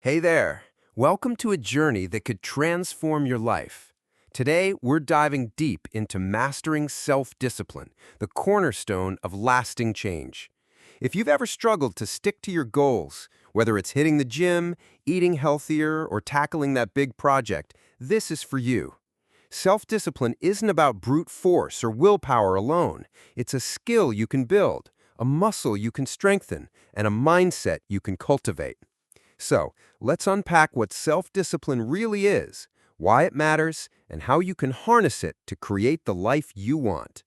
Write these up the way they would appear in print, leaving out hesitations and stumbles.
Hey there! Welcome to a journey that could transform your life. Today, we're diving deep into mastering self-discipline, the cornerstone of lasting change. If you've ever struggled to stick to your goals, whether it's hitting the gym, eating healthier, or tackling that big project, this is for you. Self-discipline isn't about brute force or willpower alone. It's a skill you can build, a muscle you can strengthen, and a mindset you can cultivate. So, let's unpack what self-discipline really is, why it matters, and how you can harness it to create the life you want.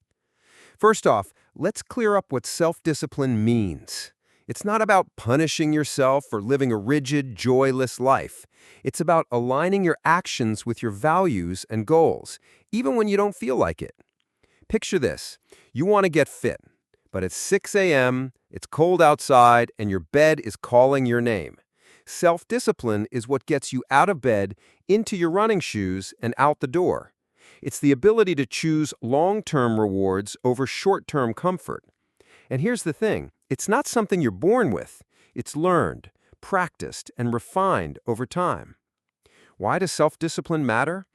First off, let's clear up what self-discipline means. It's not about punishing yourself or living a rigid, joyless life. It's about aligning your actions with your values and goals, even when you don't feel like it. Picture this. You want to get fit, but it's 6 a.m., it's cold outside, and your bed is calling your name. Self-discipline is what gets you out of bed, into your running shoes, and out the door. It's the ability to choose long-term rewards over short-term comfort. And here's the thing, it's not something you're born with. It's learned, practiced, and refined over time. Why does self-discipline matter?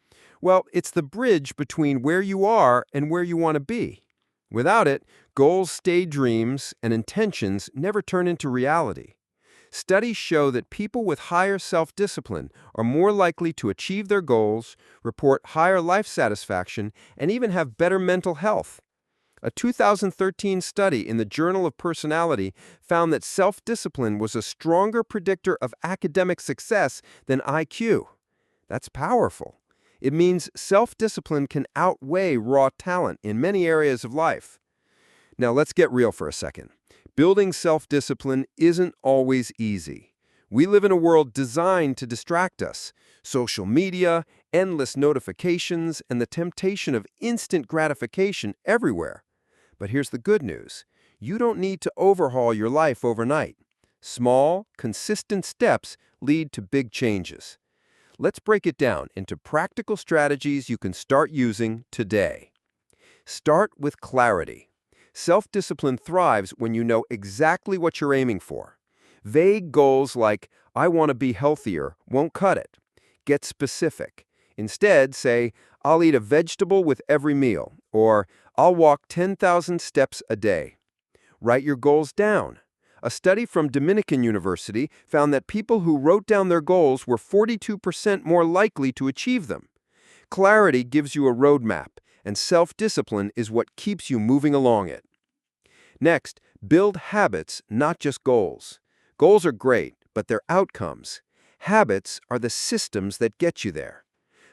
Well, it's the bridge between where you are and where you want to be. Without it, goals stay dreams and intentions never turn into reality. Studies show that people with higher self-discipline are more likely to achieve their goals, report higher life satisfaction, and even have better mental health. A 2013 study in the Journal of Personality found that self-discipline was a stronger predictor of academic success than IQ. That's powerful. It means self-discipline can outweigh raw talent in many areas of life. Now let's get real for a second. Building self-discipline isn't always easy. We live in a world designed to distract us. Social media, endless notifications, and the temptation of instant gratification everywhere. But here's the good news. You don't need to overhaul your life overnight. Small, consistent steps lead to big changes. Let's break it down into practical strategies you can start using today. Start with clarity. Self-discipline thrives when you know exactly what you're aiming for. Vague goals like, I want to be healthier, won't cut it. Get specific. Instead, say, I'll eat a vegetable with every meal, or I'll walk 10,000 steps a day. Write your goals down. A study from Dominican University found that people who wrote down their goals were 42% more likely to achieve them. Clarity gives you a roadmap, and self-discipline is what keeps you moving along it. Next, build habits, not just goals. Goals are great, but they're outcomes. Habits are the systems that get you there.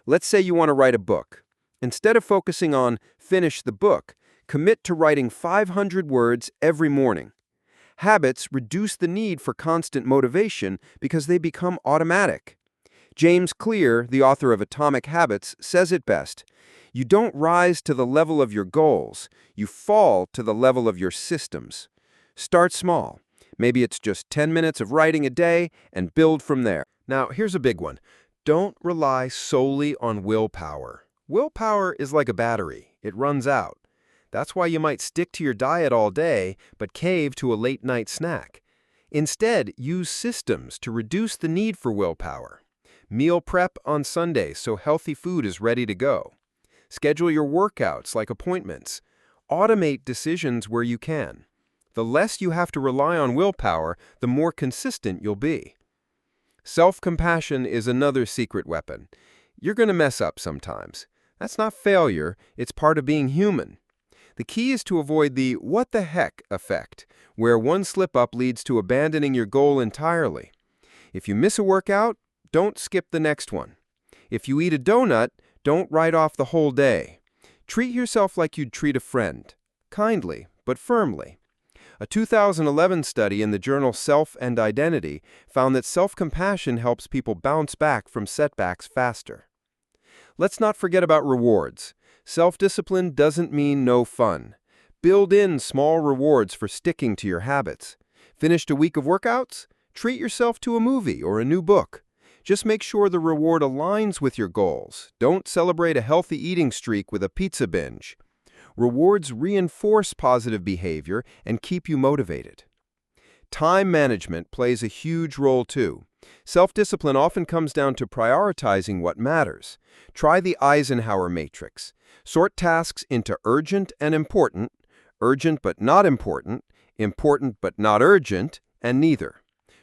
Let's say you want to write a book. Instead of focusing on finish the book, commit to writing 500 words every morning. Habits reduce the need for constant motivation because they become automatic. James Clear, the author of Atomic Habits, says it best. You don't rise to the level of your goals, you fall to the level of your systems. Start small. Maybe it's just 10 minutes of writing a day and build from there. Now, here's a big one. Don't rely solely on willpower. Willpower is like a battery. It runs out. That's why you might stick to your diet all day, but cave to a late-night snack. Instead, use systems to reduce the need for willpower. Meal prep on Sundays so healthy food is ready to go. Schedule your workouts like appointments. Automate decisions where you can. The less you have to rely on willpower, the more consistent you'll be. Self-compassion is another secret weapon. You're going to mess up sometimes. That's not failure, it's part of being human. The key is to avoid the what the heck effect, where one slip-up leads to abandoning your goal entirely. If you miss a workout, don't skip the next one. If you eat a donut, don't write off the whole day. Treat yourself like you'd treat a friend, kindly but firmly. A 2011 study in the journal Self and Identity found that self-compassion helps people bounce back from setbacks faster. Let's not forget about rewards. Self-discipline doesn't mean no fun. Build in small rewards for sticking to your habits. Finished a week of workouts? Treat yourself to a movie or a new book. Just make sure the reward aligns with your goals. Don't celebrate a healthy eating streak with a pizza binge. Rewards reinforce positive behavior and keep you motivated. Time management plays a huge role too. Self-discipline often comes down to prioritizing what matters. Try the Eisenhower matrix. Sort tasks into urgent but not important, important but not urgent, and neither.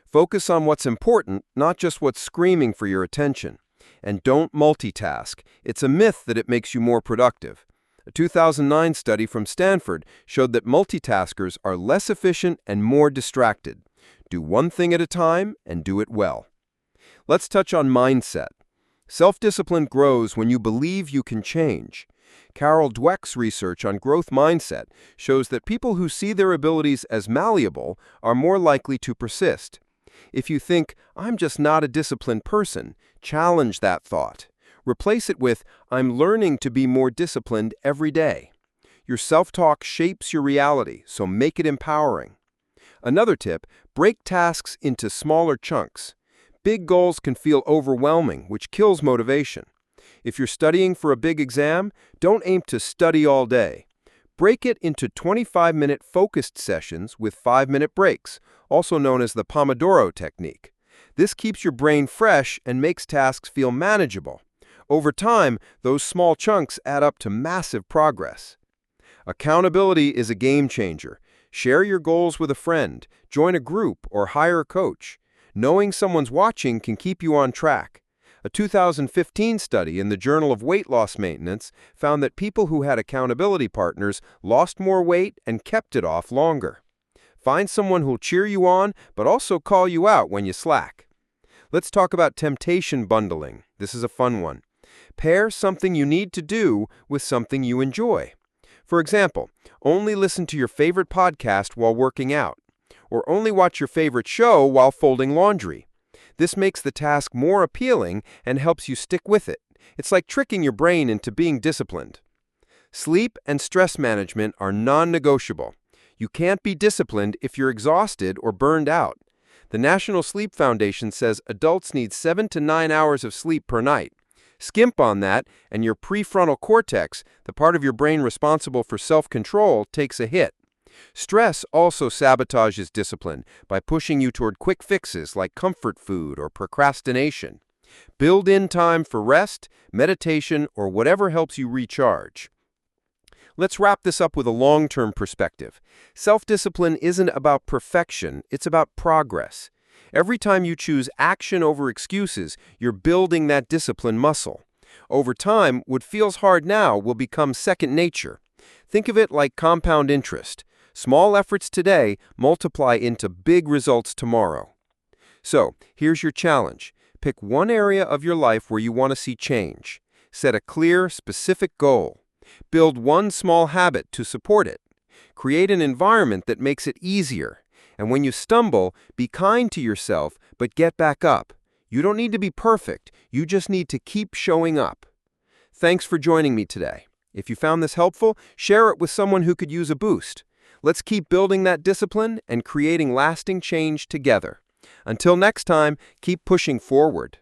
Focus on what's important, not just what's screaming for your attention. And don't multitask. It's a myth that it makes you more productive. A 2009 study from Stanford showed that multitaskers are less efficient and more distracted. Do one thing at a time and do it well. Let's touch on mindset. Self-discipline grows when you believe you can change. Carol Dweck's research on growth mindset shows that people who see their abilities as malleable are more likely to persist. If you think, "I'm just not a disciplined person," challenge that thought. Replace it with, "I'm learning to be more disciplined every day." Your self-talk shapes your reality, so make it empowering. Another tip, break tasks into smaller chunks. Big goals can feel overwhelming, which kills motivation. If you're studying for a big exam, don't aim to study all day. Break it into 25-minute focused sessions with 5-minute breaks, also known as the Pomodoro technique. This keeps your brain fresh and makes tasks feel manageable. Over time, those small chunks add up to massive progress. Accountability is a game changer. Share your goals with a friend, join a group, or hire a coach. Knowing someone's watching can keep you on track. A 2015 study in the Journal of Weight Loss Maintenance found that people who had accountability partners lost more weight and kept it off longer. Find someone who'll cheer you on, but also call you out when you slack. Let's talk about temptation bundling. This is a fun one. Pair something you need to do with something you enjoy. For example, only listen to your favorite podcast while working out, or only watch your favorite show while folding laundry. This makes the task more appealing and helps you stick with it. It's like tricking your brain into being disciplined. Sleep and stress management are non-negotiable. You can't be disciplined if you're exhausted or burned out. The National Sleep Foundation says adults need 7 to 9 hours of sleep per night. Skimp on that, and your prefrontal cortex, the part of your brain responsible for self-control, takes a hit. Stress also sabotages discipline by pushing you toward quick fixes like comfort food or procrastination. Build in time for rest, meditation, or whatever helps you recharge. Let's wrap this up with a long-term perspective. Self-discipline isn't about perfection, it's about progress. Every time you choose action over excuses, you're building that discipline muscle. Over time, what feels hard now will become second nature. Think of it like compound interest. Small efforts today multiply into big results tomorrow. So, here's your challenge. Pick one area of your life where you want to see change. Set a clear, specific goal. Build one small habit to support it. Create an environment that makes it easier. And when you stumble, be kind to yourself, but get back up. You don't need to be perfect. You just need to keep showing up. Thanks for joining me today. If you found this helpful, share it with someone who could use a boost. Let's keep building that discipline and creating lasting change together. Until next time, keep pushing forward.